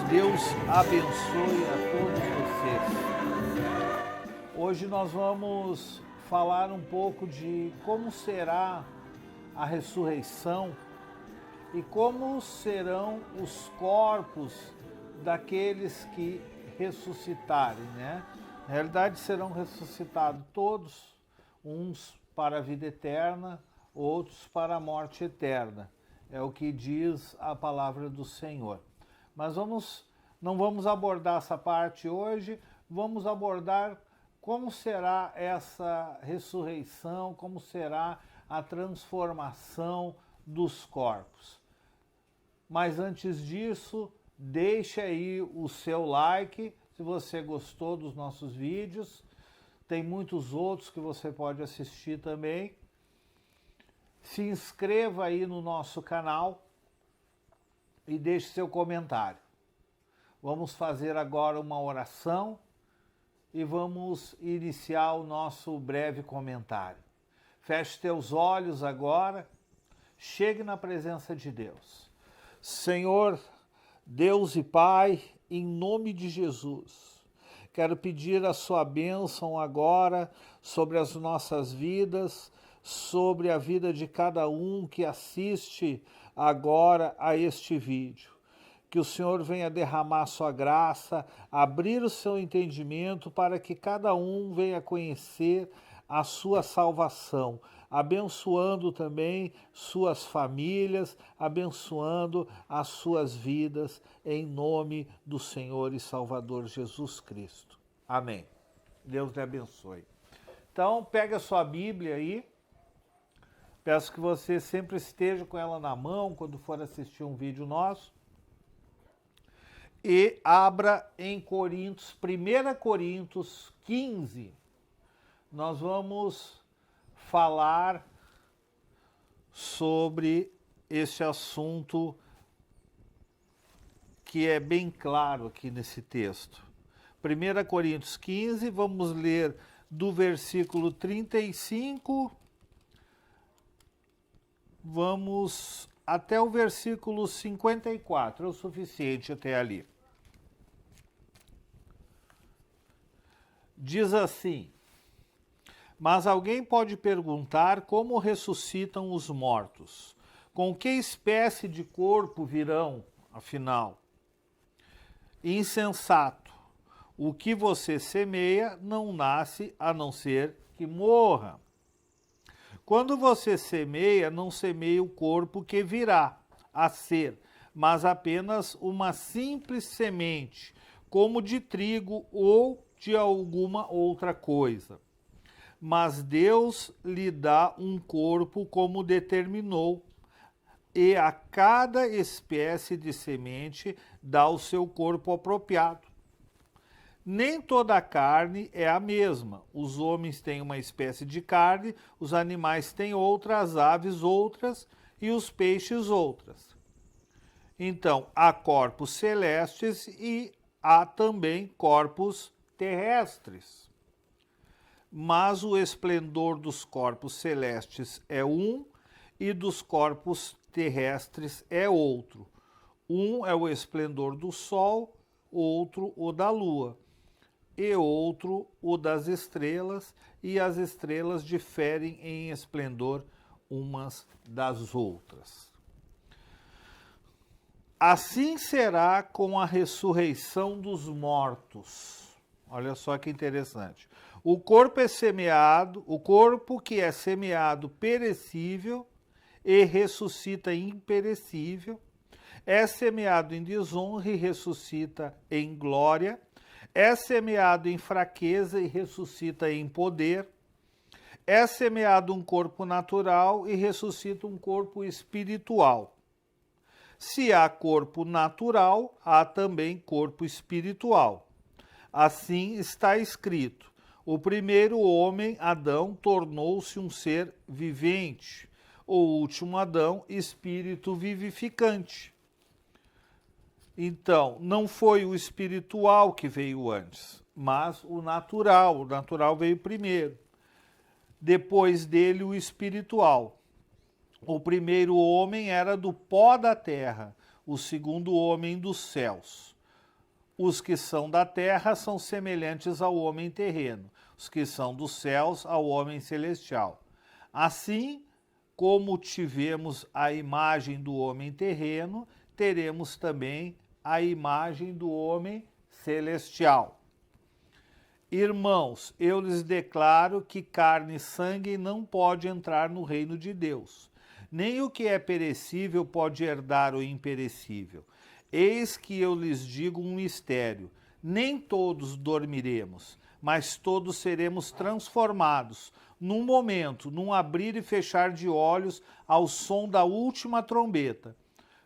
Deus abençoe a todos vocês. Hoje nós vamos falar um pouco de como será a ressurreição e como serão os corpos daqueles que ressuscitarem, né? Na realidade serão ressuscitados todos, uns para a vida eterna, outros para a morte eterna. É o que diz a palavra do Senhor. Mas não vamos abordar essa parte hoje, vamos abordar como será essa ressurreição, como será a transformação dos corpos. Mas antes disso, deixe aí o seu like, se você gostou dos nossos vídeos. Tem muitos outros que você pode assistir também. Se inscreva aí no nosso canal e deixe seu comentário. Vamos fazer agora uma oração e vamos iniciar o nosso breve comentário. Feche teus olhos agora, chegue na presença de Deus. Senhor, Deus e Pai, em nome de Jesus, quero pedir a sua bênção agora sobre as nossas vidas, sobre a vida de cada um que assiste agora a este vídeo. Que o Senhor venha derramar sua graça, abrir o seu entendimento para que cada um venha conhecer a sua salvação, abençoando também suas famílias, abençoando as suas vidas, em nome do Senhor e Salvador Jesus Cristo. Amém. Deus te abençoe. Então, pega a sua Bíblia aí. Peço que você sempre esteja com ela na mão quando for assistir um vídeo nosso. E abra em Coríntios, 1 Coríntios 15. Nós vamos falar sobre esse assunto que é bem claro aqui nesse texto. 1 Coríntios 15, vamos ler do versículo 35, vamos até o versículo 54, é o suficiente até ali. Diz assim: mas alguém pode perguntar como ressuscitam os mortos? Com que espécie de corpo virão, afinal? Insensato! O que você semeia não nasce a não ser que morra. Quando você semeia, não semeia o corpo que virá a ser, mas apenas uma simples semente, como de trigo ou de alguma outra coisa. Mas Deus lhe dá um corpo como determinou, e a cada espécie de semente dá o seu corpo apropriado. Nem toda a carne é a mesma. Os homens têm uma espécie de carne, os animais têm outra, as aves outras e os peixes outras. Então, há corpos celestes e há também corpos terrestres. Mas o esplendor dos corpos celestes é um e dos corpos terrestres é outro. Um é o esplendor do sol, outro o da lua, e outro o das estrelas, e as estrelas diferem em esplendor umas das outras. Assim será com a ressurreição dos mortos. Olha só que interessante. O corpo que é semeado perecível e ressuscita imperecível, é semeado em desonra e ressuscita em glória, é semeado em fraqueza e ressuscita em poder, é semeado um corpo natural e ressuscita um corpo espiritual. Se há corpo natural, há também corpo espiritual. Assim está escrito: o primeiro homem, Adão, tornou-se um ser vivente, o último Adão, espírito vivificante. Então, não foi o espiritual que veio antes, mas o natural. O natural veio primeiro. Depois dele, o espiritual. O primeiro homem era do pó da terra, o segundo homem dos céus. Os que são da terra são semelhantes ao homem terreno, os que são dos céus ao homem celestial. Assim como tivemos a imagem do homem terreno, teremos também a imagem do homem celestial. Irmãos, eu lhes declaro que carne e sangue não pode entrar no reino de Deus, nem o que é perecível pode herdar o imperecível. Eis que eu lhes digo um mistério: nem todos dormiremos, mas todos seremos transformados, num momento, num abrir e fechar de olhos, ao som da última trombeta.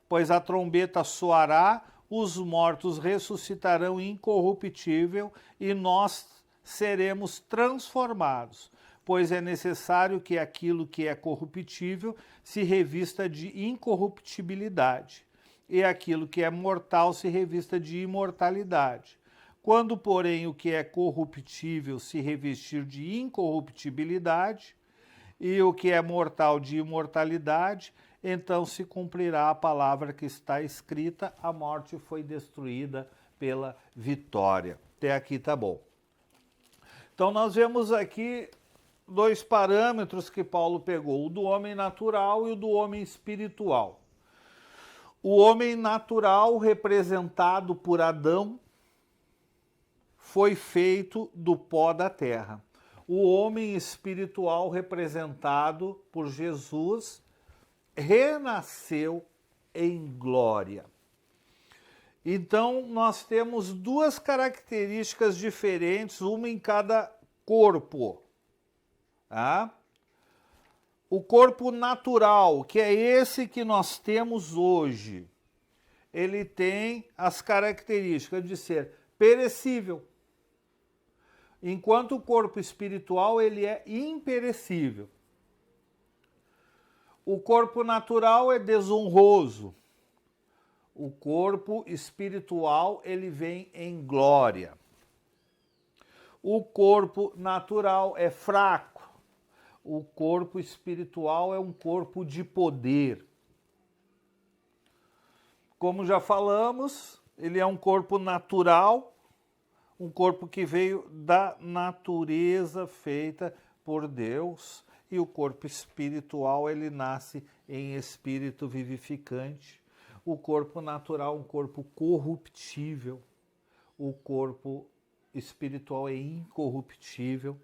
Pois a trombeta soará, os mortos ressuscitarão incorruptível e nós seremos transformados. Pois é necessário que aquilo que é corruptível se revista de incorruptibilidade, e aquilo que é mortal se revista de imortalidade. Quando, porém, o que é corruptível se revestir de incorruptibilidade, e o que é mortal de imortalidade, então se cumprirá a palavra que está escrita: a morte foi destruída pela vitória. Até aqui tá bom. Então nós vemos aqui dois parâmetros que Paulo pegou, o do homem natural e o do homem espiritual. O homem natural, representado por Adão, foi feito do pó da terra. O homem espiritual, representado por Jesus, renasceu em glória. Então, nós temos duas características diferentes, uma em cada corpo. Tá? O corpo natural, que é esse que nós temos hoje, ele tem as características de ser perecível, enquanto o corpo espiritual ele é imperecível. O corpo natural é desonroso. O corpo espiritual ele vem em glória. O corpo natural é fraco. O corpo espiritual é um corpo de poder. Como já falamos, ele é um corpo natural, um corpo que veio da natureza feita por Deus, e o corpo espiritual, ele nasce em espírito vivificante. O corpo natural é um corpo corruptível, o corpo espiritual é incorruptível,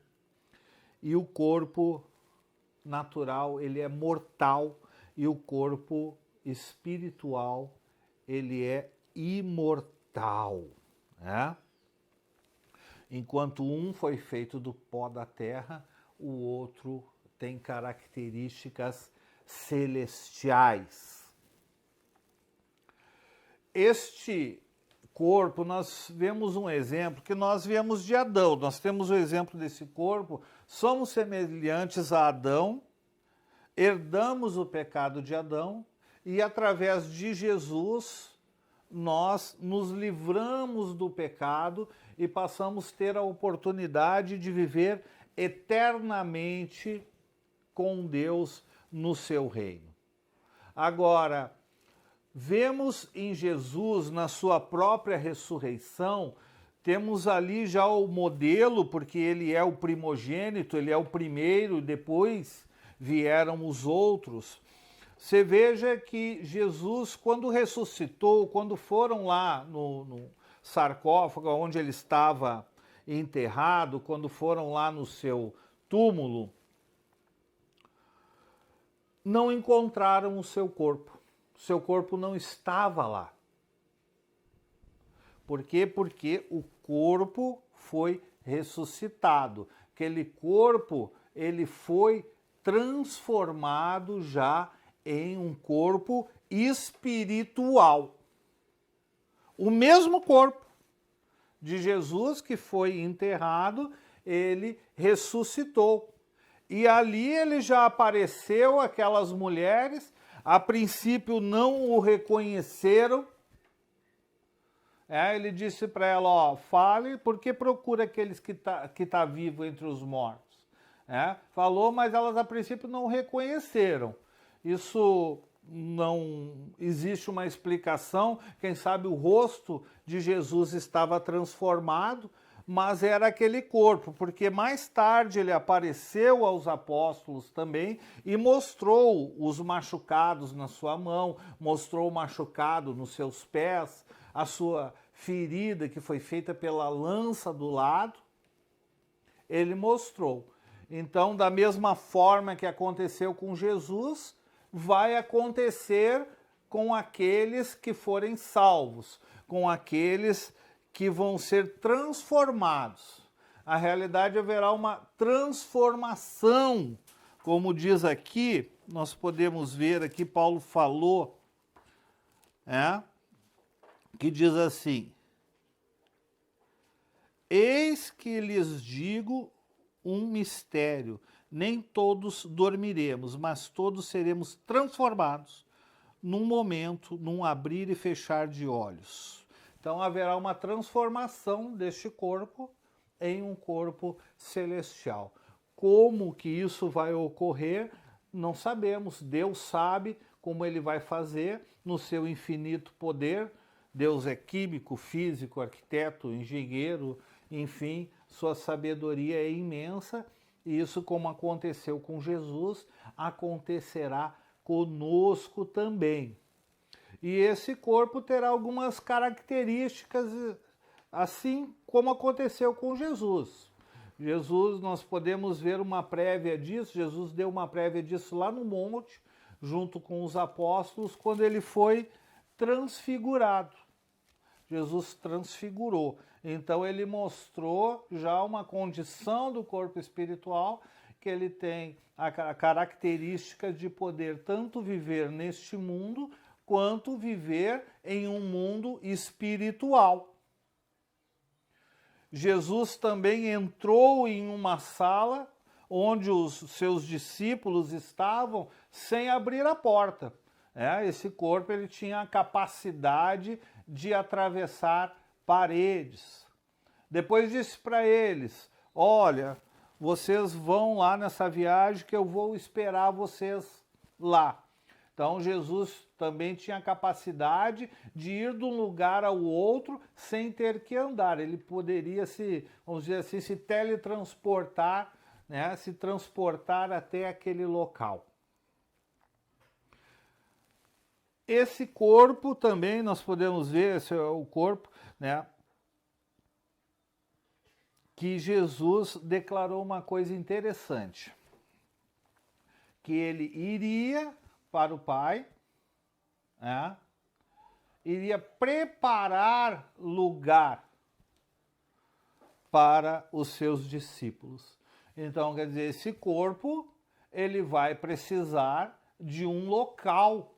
e o corpo natural ele é mortal e o corpo espiritual ele é imortal, né? Enquanto um foi feito do pó da terra, o outro tem características celestiais. Este corpo, nós vemos um exemplo que nós viemos de Adão, nós temos o exemplo desse corpo, somos semelhantes a Adão, herdamos o pecado de Adão e através de Jesus nós nos livramos do pecado e passamos a ter a oportunidade de viver eternamente com Deus no seu reino. Agora, vemos em Jesus, na sua própria ressurreição, temos ali já o modelo, porque ele é o primogênito, ele é o primeiro, depois vieram os outros. Você veja que Jesus, quando ressuscitou, quando foram lá no sarcófago onde ele estava enterrado, quando foram lá no seu túmulo, não encontraram o seu corpo. O seu corpo não estava lá. Por quê? Porque o corpo foi ressuscitado. Aquele corpo, ele foi transformado já em um corpo espiritual. O mesmo corpo de Jesus que foi enterrado, ele ressuscitou. E ali ele já apareceu aquelas mulheres, a princípio não o reconheceram. Ele disse para ela, ó, fale, porque procura aqueles que tá vivo entre os mortos. Falou, mas elas a princípio não reconheceram. Isso não existe uma explicação. Quem sabe o rosto de Jesus estava transformado, mas era aquele corpo, porque mais tarde ele apareceu aos apóstolos também e mostrou os machucados na sua mão, mostrou o machucado nos seus pés, a sua ferida que foi feita pela lança do lado, ele mostrou. Então, da mesma forma que aconteceu com Jesus, vai acontecer com aqueles que forem salvos, com aqueles que vão ser transformados. A realidade haverá uma transformação, como diz aqui, nós podemos ver aqui, Paulo falou, que diz assim: eis que lhes digo um mistério, nem todos dormiremos, mas todos seremos transformados num momento, num abrir e fechar de olhos. Então haverá uma transformação deste corpo em um corpo celestial. Como que isso vai ocorrer, não sabemos. Deus sabe como ele vai fazer no seu infinito poder. Deus é químico, físico, arquiteto, engenheiro, enfim, sua sabedoria é imensa. E isso, como aconteceu com Jesus, acontecerá conosco também. E esse corpo terá algumas características, assim como aconteceu com Jesus. Jesus, nós podemos ver uma prévia disso, Jesus deu uma prévia disso lá no monte, junto com os apóstolos, quando ele foi transfigurado. Jesus transfigurou. Então ele mostrou já uma condição do corpo espiritual, que ele tem a característica de poder tanto viver neste mundo, quanto viver em um mundo espiritual. Jesus também entrou em uma sala onde os seus discípulos estavam sem abrir a porta. Esse corpo ele tinha a capacidade de atravessar paredes. Depois disse para eles: olha, vocês vão lá nessa viagem que eu vou esperar vocês lá. Então Jesus também tinha a capacidade de ir de um lugar ao outro sem ter que andar. Ele poderia vamos dizer assim, se teletransportar, se transportar até aquele local. Esse corpo também nós podemos ver, esse é o corpo, que Jesus declarou uma coisa interessante, que ele iria para o Pai, iria preparar lugar para os seus discípulos. Então, quer dizer, esse corpo, ele vai precisar de um local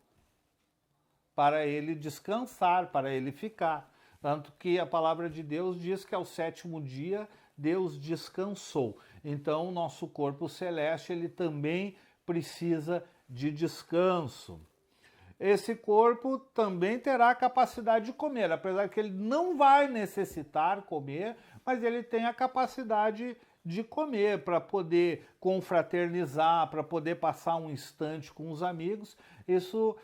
para ele descansar, para ele ficar. Tanto que a palavra de Deus diz que ao sétimo dia Deus descansou. Então, o nosso corpo celeste, ele também precisa de descanso. Esse corpo também terá a capacidade de comer, apesar que ele não vai necessitar comer, mas ele tem a capacidade de comer para poder confraternizar, para poder passar um instante com os amigos. Isso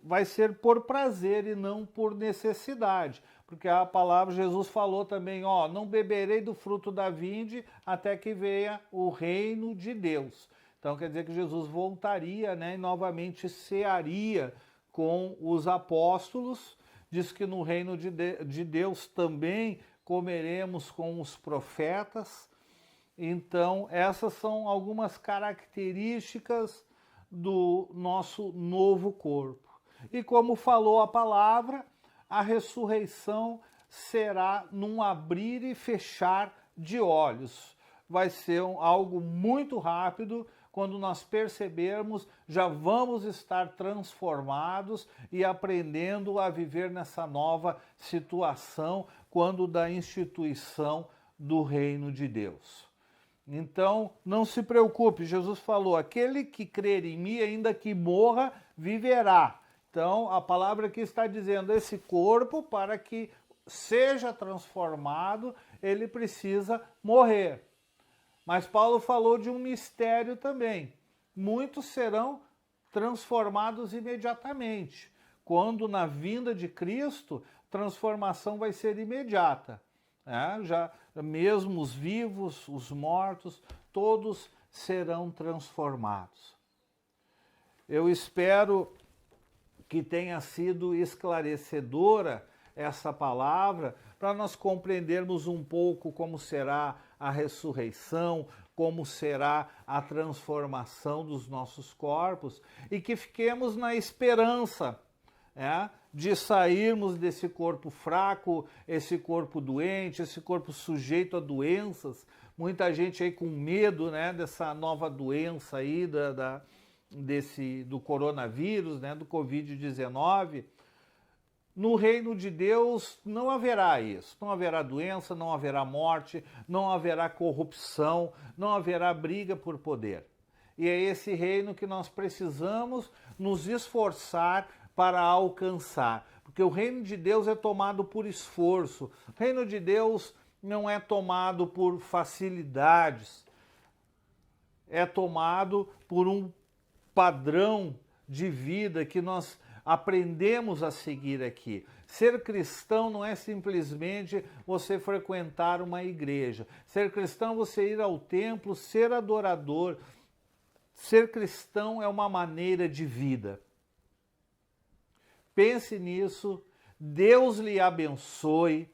vai ser por prazer e não por necessidade, porque a palavra, Jesus falou também, não beberei do fruto da vinde até que venha o reino de Deus. Então quer dizer que Jesus voltaria, e novamente cearia com os apóstolos. Diz que no reino de Deus também comeremos com os profetas. Então essas são algumas características do nosso novo corpo. E como falou a palavra, a ressurreição será num abrir e fechar de olhos. Vai ser algo muito rápido. Quando nós percebermos, já vamos estar transformados e aprendendo a viver nessa nova situação quando da instituição do reino de Deus. Então, não se preocupe, Jesus falou, aquele que crer em mim, ainda que morra, viverá. Então, a palavra aqui está dizendo, esse corpo, para que seja transformado, ele precisa morrer. Mas Paulo falou de um mistério também. Muitos serão transformados imediatamente. Quando na vinda de Cristo, transformação vai ser imediata. Já mesmo os vivos, os mortos, todos serão transformados. Eu espero que tenha sido esclarecedora essa palavra, para nós compreendermos um pouco como será a ressurreição, como será a transformação dos nossos corpos, e que fiquemos na esperança de sairmos desse corpo fraco, esse corpo doente, esse corpo sujeito a doenças. Muita gente aí com medo, dessa nova doença aí, do coronavírus, do Covid-19. No reino de Deus não haverá isso, não haverá doença, não haverá morte, não haverá corrupção, não haverá briga por poder. E é esse reino que nós precisamos nos esforçar para alcançar, porque o reino de Deus é tomado por esforço, o reino de Deus não é tomado por facilidades, é tomado por um padrão de vida que nós aprendemos a seguir aqui. Ser cristão não é simplesmente você frequentar uma igreja. Ser cristão é você ir ao templo, ser adorador. Ser cristão é uma maneira de vida. Pense nisso, Deus lhe abençoe.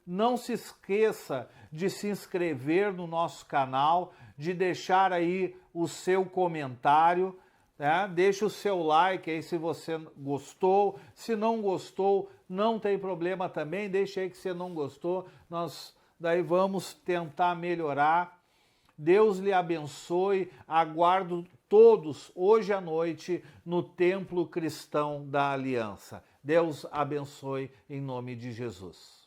Não se esqueça de se inscrever no nosso canal, de deixar aí o seu comentário. Deixe o seu like aí se você gostou. Se não gostou, não tem problema também. Deixe aí que você não gostou. Nós daí vamos tentar melhorar. Deus lhe abençoe. Aguardo todos hoje à noite no Templo Cristão da Aliança. Deus abençoe em nome de Jesus.